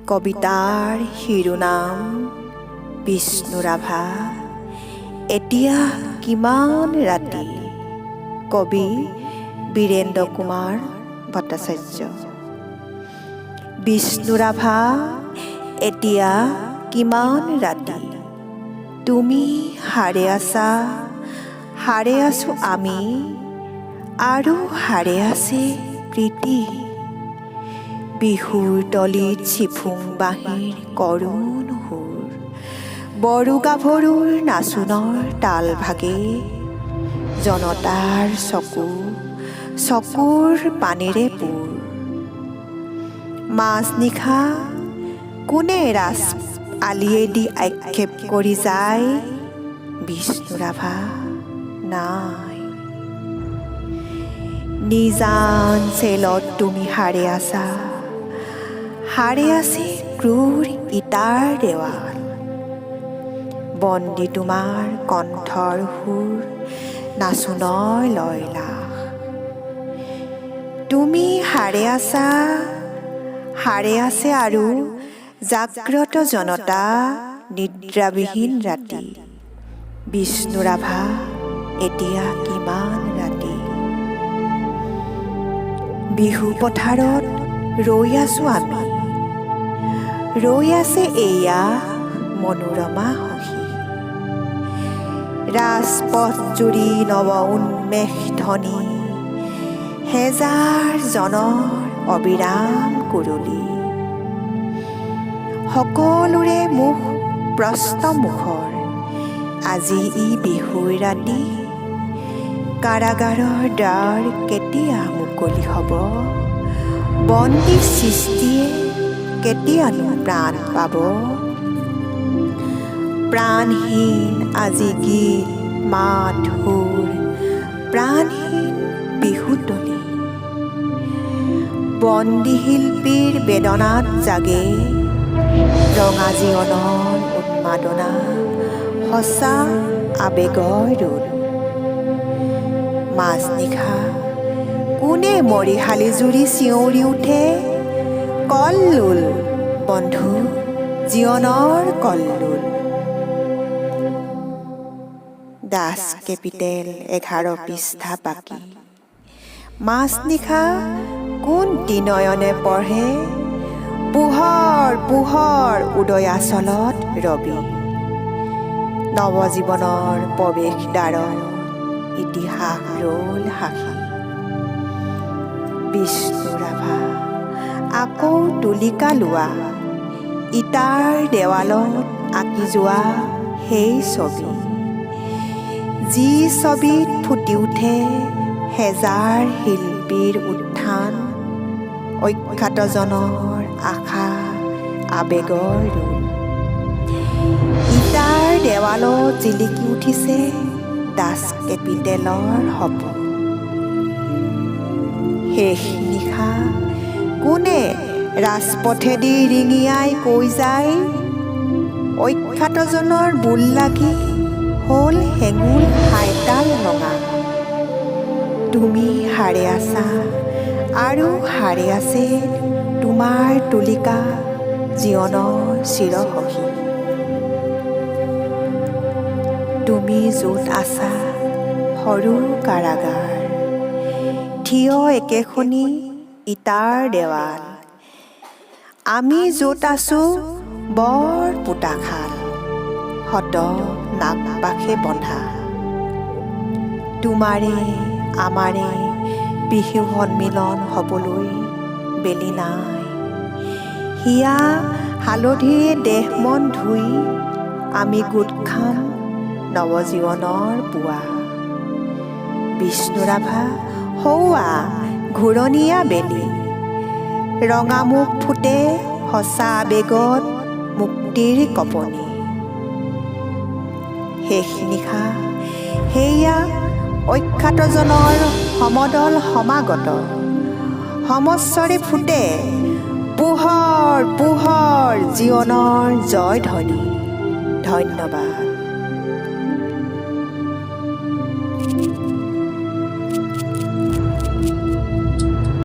কবিতাৰ শিৰোনাম বিষ্ণুৰাভা। এতিয়া কিমান ৰাতি। কবি বীৰেন্দ্ৰ কুমাৰ ভট্টাচাৰ্য। বিষ্ণুৰাভা, এতিয়া কিমান ৰাতি। তুমি হাৰে আছা, হাৰে আছো আমি, আৰু হাৰে আছে প্ৰীতি। বিহুৰ তলিত চিফুং বাঁহীৰ কৰুণ সুৰ, বড়ো গাভৰুৰ নাচোনৰ তাল ভাগে। জনতাৰ চকুৰ পানীৰে পোৰ। মাজনিশা কোনে ৰাজ আলিয়েদি আক্ষেপ কৰি যায়। বিষ্ণুৰাভা নাই। নিজান চেলত তুমি হাৰে আছা, হাৰে আছে ক্ৰূৰ ইটাৰ দেৱাল। বন্দী তোমাৰ কণ্ঠৰ সুৰ, নাচোনৰ লয়লাস। তুমি হাৰে আছা, হাৰে আছে আৰু জাগ্ৰত জনতা, নিদ্ৰাবিহীন ৰাতি। বিষ্ণুৰাভা, এতিয়া কিমান ৰাতি। বিহু পথাৰত ৰৈ আছো আমি, ৰৈ আছে এয়া মনোৰমা সখী। ৰাজপথ জুৰি নৱ উন্মেষ ধ্বনি, হেজাৰ জনৰ অবিৰাম কুৰুলি। সকলোৰে মুখ প্ৰস্ত মুখৰ, আজি ই বিহুৰ ৰাতি। কাৰাগাৰৰ দ্বাৰ কেতিয়া মুকলি হ'ব, বন্দী সৃষ্টিয়ে কেতিয়ানো প্ৰাণ পাব। প্ৰাণহীন আজি গীত মাত সুৰ, প্ৰাণহীন বিহুতলী। বন্দী শিল্পীৰ বেদনাত জাগে, ৰঙা জীৱনৰ উন্মাদনা, সঁচা আবেগৰ ৰোল। মাজনিশা কোনে মৰিশালী জুৰি চিঞৰি উঠে। কল্লোল বন্ধু জীৱনৰ কল্লোল। দাস কেপিটেল 11 পৃষ্ঠা বাকী। মাজনিশা কোনটি নয়নে পঢ়ে। পোহৰ পোহৰ উদয়াচলত ৰবি। নৱজীৱনৰ প্ৰৱেশ দ্বাৰৰ ইতিহাস ৰল সাক্ষী। বিষ্ণুৰাভা, আকৌ তুলিকা লোৱা, ইটাৰ দেৱালত আঁকি যোৱা সেই ছবি। যি ছবিত ফুটি উঠে হেজাৰ শিল্পীৰ উত্থান, অখ্যাতজনৰ আশা আবেগৰ ৰোল। ইটাৰ দেৱালত জিলিকি উঠিছে দাস কেপিটেলৰ সপোন। শেষ নিশা কোনে ৰাজপথেদি ৰিঙিয়াই কৈ যায়। অখ্যাতজনৰ বোল লাগি হ'ল হেঙুল হাইতাল ৰঙা। তুমি হাৰে আছা, আৰু হাৰে আছে তোমাৰ তুলিকা জীৱনৰ চিৰসখী। তুমি য'ত আছা সৰু কাৰাগাৰ, থিয় একেখনি ইটাৰ দেৱাল। আমি য'ত আছো বৰ পোতাশাল, শত নাগপাশে বন্ধা। তোমাৰে আমাৰে বিহু সন্মিলন হ'বলৈ বেলি নাই। হিয়া হালধিৰে দেহ মন ধুই আমি গোট খাম নৱজীৱনৰ পুৱা। বিষ্ণুৰাভা, সৌৱা ঘূৰণীয়া বেলি। ৰঙা মুখ ফুটে সঁচা আবেগত মুক্তিৰ কপনি। শেষ নিশা সেয়া অখ্যাতজনৰ সমদল সমাগত। সমস্বৰে ফুটে পোহৰ পোহৰ জীৱনৰ জয় ধ্বনি। ধন্যবাদ।